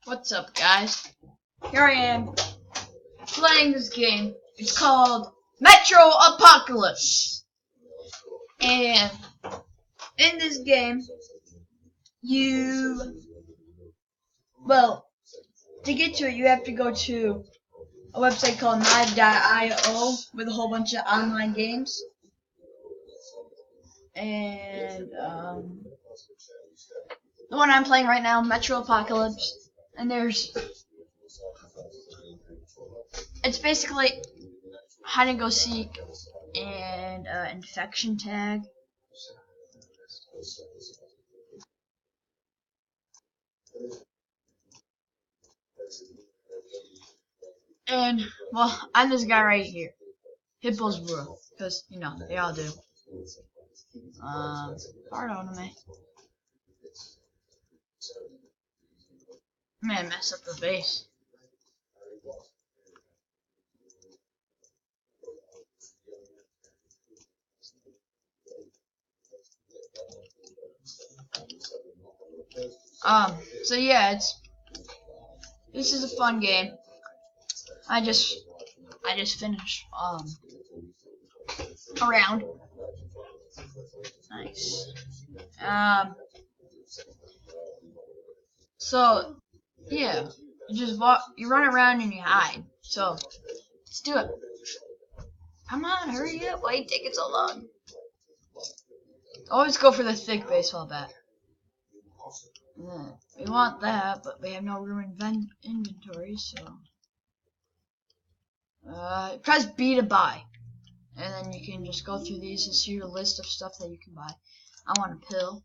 What's up, guys? Here I am playing this game. It's called Metro Apocalypse. And in this game, to get to it, you have to go to a website called Knive.io with a whole bunch of online games. And the one I'm playing right now, Metro Apocalypse. And it's basically hide and go seek and infection tag. And well, I'm this guy right here, Hipposbro, because you know they all do. Pardon me. Man, mess up the base. So yeah, this is a fun game. I just finished a round. Nice. So yeah, you run around and you hide. So let's do it. Come on, hurry up! Why are you taking so long? Always go for the thick baseball bat. We want that, but we have no room in inventory, so press B to buy, and then you can just go through these and see your list of stuff that you can buy. I want a pill.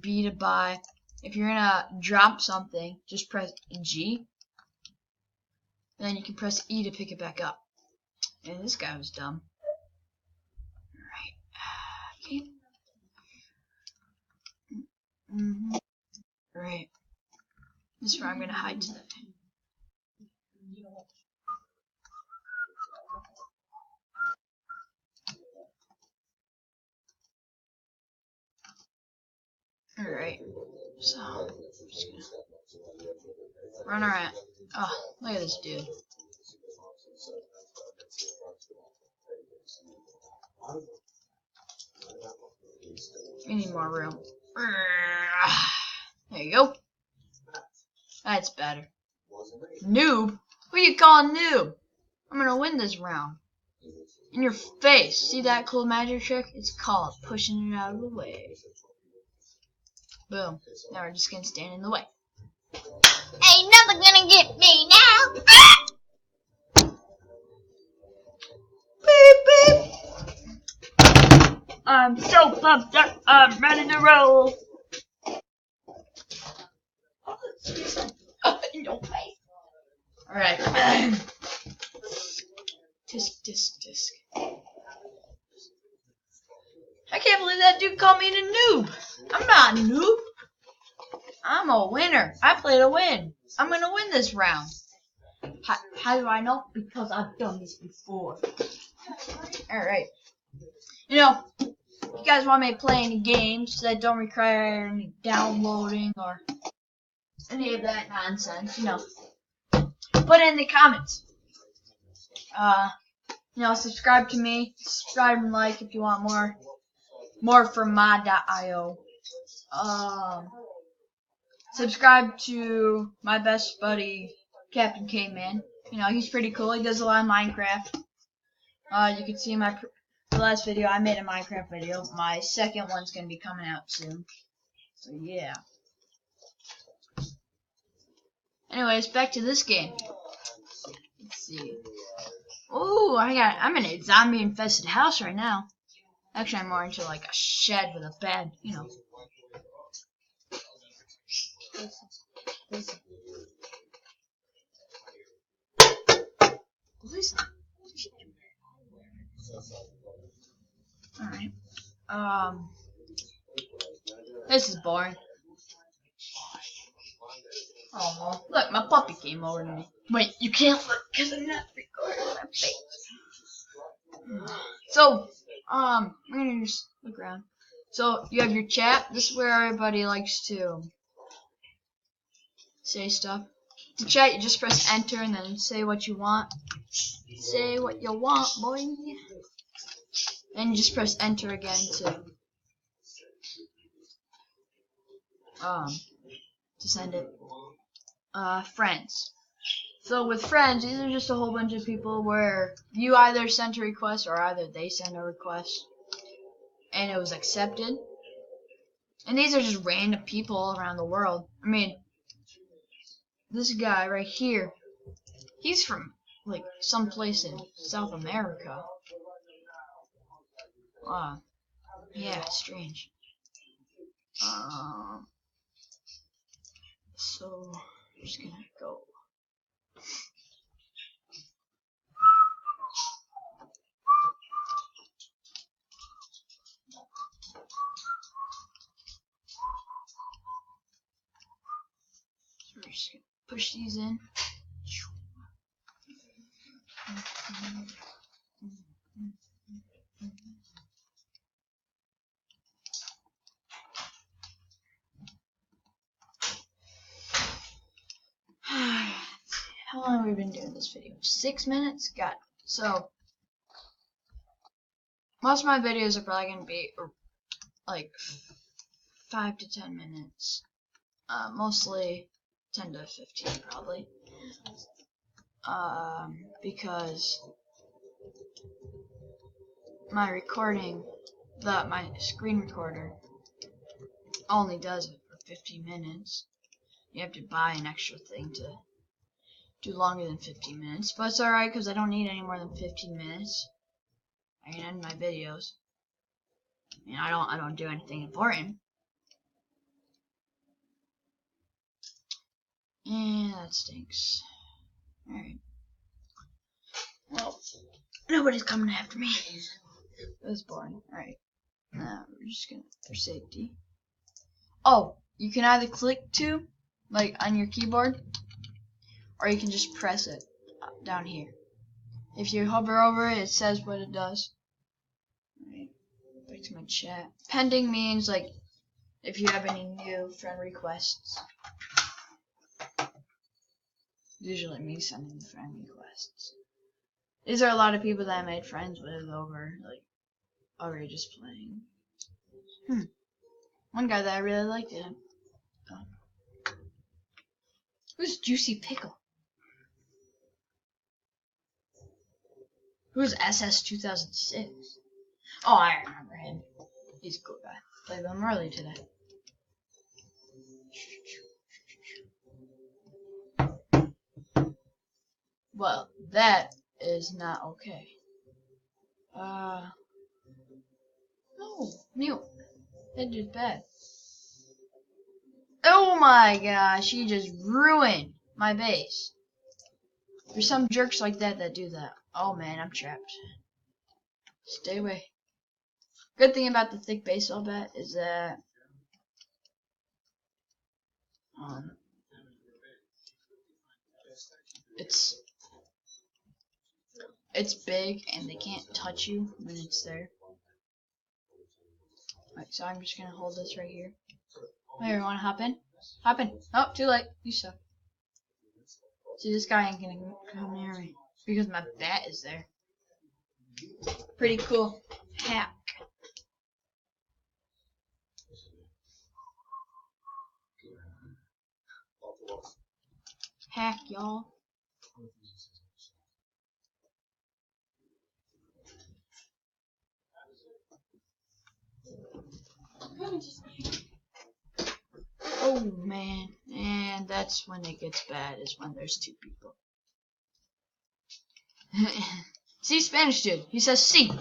B to buy. If you're gonna drop something, just press G. Then you can press E to pick it back up. And this guy was dumb. Alright. Right. This is where I'm gonna hide today. Alright. So I'm just gonna run around. Oh, look at this dude. We need more room. There you go. That's better. Noob? Who you calling noob? I'm gonna win this round. In your face. See that cool magic trick? It's called pushing it out of the way. Boom. Now we're just gonna stand in the way. Ain't nothing gonna get me now. Beep beep. I'm so pumped up. I'm ready to roll. No way. Alright. Tisk. I can't believe that dude called me a noob. I'm not a noob. I'm a winner. I play to win. I'm gonna win this round. How do I know? Because I've done this before. Alright. You know, if you guys want me to play any games that don't require any downloading or any of that nonsense, you know, put it in the comments. You know, subscribe to me. Subscribe and like if you want more from mod.io. Subscribe to my best buddy, Captain K-Man. You know, he's pretty cool. He does a lot of Minecraft. You can see my last video. I made a Minecraft video. My second one's going to be coming out soon. So, yeah. Anyways, back to this game. Let's see. Ooh, I'm in a zombie-infested house right now. Actually, I'm more into like a shed with a bed, you know. Listen. Alright. This is boring. Oh, look, my puppy came over to me. Wait, you can't look because I'm not recording my face. So, we're gonna just look around. So, you have your chat. This is where everybody likes to say stuff. To chat, you just press enter and then say what you want. Say what you want, boy. Then you just press enter again to send it. Friends. So with friends, these are just a whole bunch of people where you either sent a request or either they sent a request and it was accepted. And these are just random people around the world. I mean, this guy right here, he's from like someplace in South America. Yeah, strange. So I'm just gonna go. So we're just gonna push these in. How long have we been doing this video? 6 minutes? Got it. So, most of my videos are probably going to be like 5 to 10 minutes. Mostly 10 to 15 probably. Because my recording, my screen recorder only does it for 15 minutes. You have to buy an extra thing to do longer than 15 minutes, but it's alright because I don't need any more than 15 minutes. I can end my videos. I mean, I don't do anything important. Yeah, that stinks. Alright. Well, nobody's coming after me. That was boring. Alright. Now we're just gonna for safety. Oh, you can either click to, like on your keyboard, or you can just press it down here. If you hover over it, it says what it does. Alright, back to my chat. Pending means like if you have any new friend requests. Usually me sending the friend requests. These are a lot of people that I made friends with over like already just playing. One guy that I really liked it. Who's Juicy Pickle? Who's SS 2006? Oh, I remember him. He's a cool guy. Played with him early today. Well, that is not okay. No, mute. That dude's bad. Oh my gosh, he just ruined my base. There's some jerks like that do that. Oh man, I'm trapped. Stay away. Good thing about the thick baseball bat is that it's big and they can't touch you when it's there. Alright, so I'm just gonna hold this right here. Here, wanna hop in? Hop in. Oh, too late. You suck. See, this guy ain't gonna come near me because my bat is there. Pretty cool hack. Hack, y'all. Oh man, and that's when it gets bad, is when there's two people. See, Spanish dude, he says C.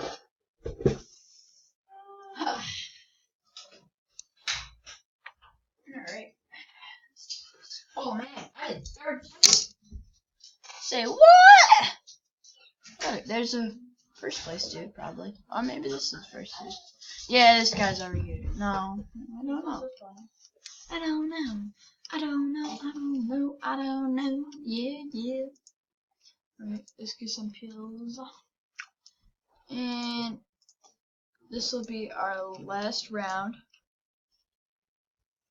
Alright. Oh man, I did third place. Say what? Look, there's a first place dude, probably. Or maybe this is first dude. Yeah, this guy's over here. No, I don't know. I don't know. I don't know. I don't know. I don't know. Yeah, yeah. Alright, let's get some pills. And this will be our last round.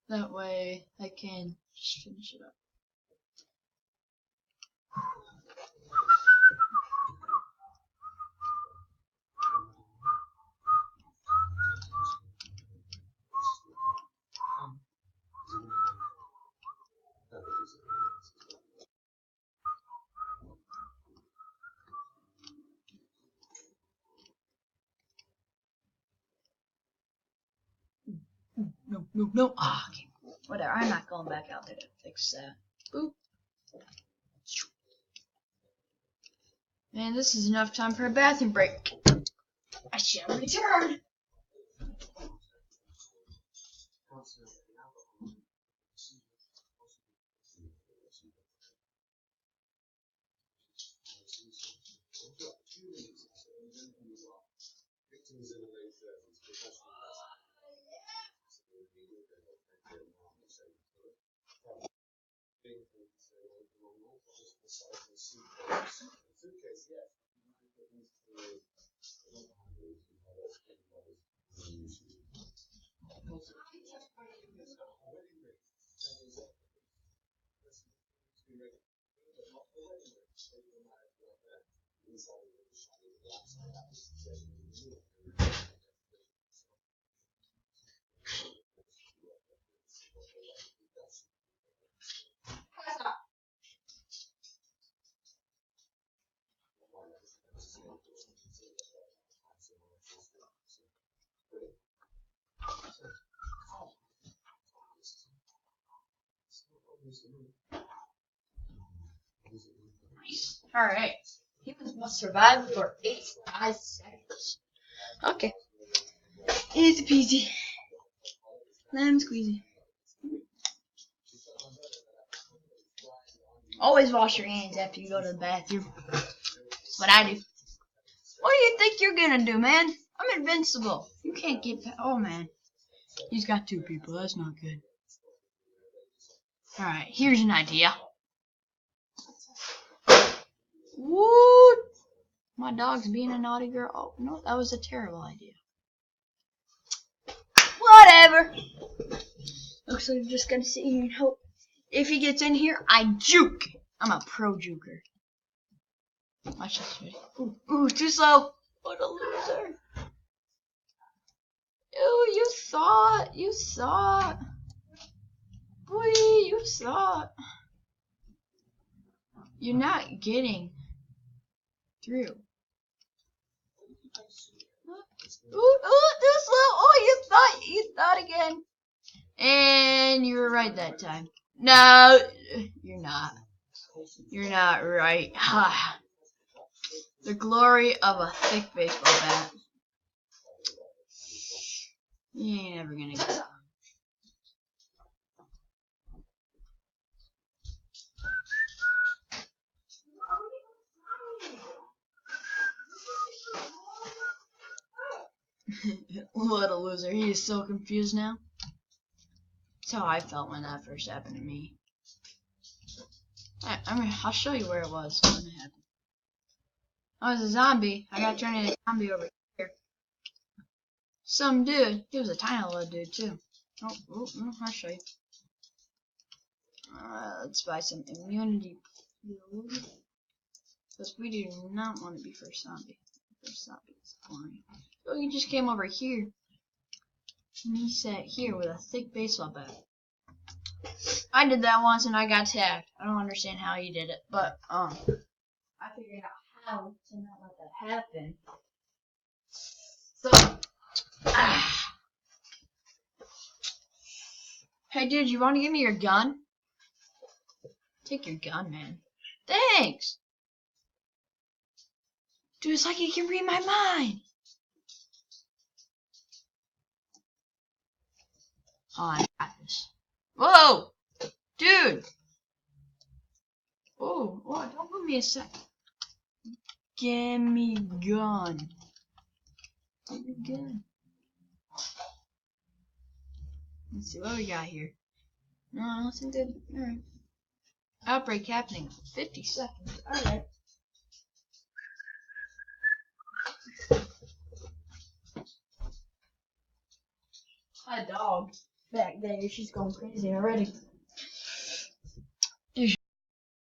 That way I can just finish it up. No. Ah, okay. Whatever. I'm not going back out there to fix that. Boop. Man, this is enough time for a bathroom break. I shall return. Alright. Humans must survive for 5 seconds. Okay. Easy peasy. Lemon squeezy. Always wash your hands after you go to the bathroom. That's what I do. What do you think you're gonna do, man? I'm invincible. You can't get past. Oh, man. He's got 2 people. That's not good. Alright, here's an idea. Woo! My dog's being a naughty girl. Oh, no, that was a terrible idea. Whatever. Looks like I'm just gonna sit here and hope. If he gets in here, I juke. I'm a pro juker. Watch this. Ooh, too slow. What a loser. Ew, you saw it. You saw it. Boy, you saw it. You're not getting through. Ooh, too slow. Oh, you thought again. And you were right that time. No, you're not. You're not right. The glory of a thick baseball bat. You ain't never gonna get it. What a loser. He is so confused now. That's how I felt when that first happened to me. I'll show you where it was when it happened. I was a zombie. I got turned into a zombie over here. Some dude. He was a tiny little dude, too. Oh, I'll show you. Let's buy some immunity pills. Because we do not want to be first zombie. First zombie is boring. So he just came over here. And he sat here with a thick baseball bat. I did that once and I got tagged. I don't understand how he did it, but I figured out how to not let that happen. So, hey dude, you want to give me your gun? Take your gun, man. Thanks. Dude, it's like you can read my mind. Oh, I got this. Whoa, dude. Oh, don't give me a sec. Give me gun. Give me gun. Let's see what we got here. No, nothing good. Alright. Outbreak happening. 50 seconds. Alright. My dog back there, she's going crazy already.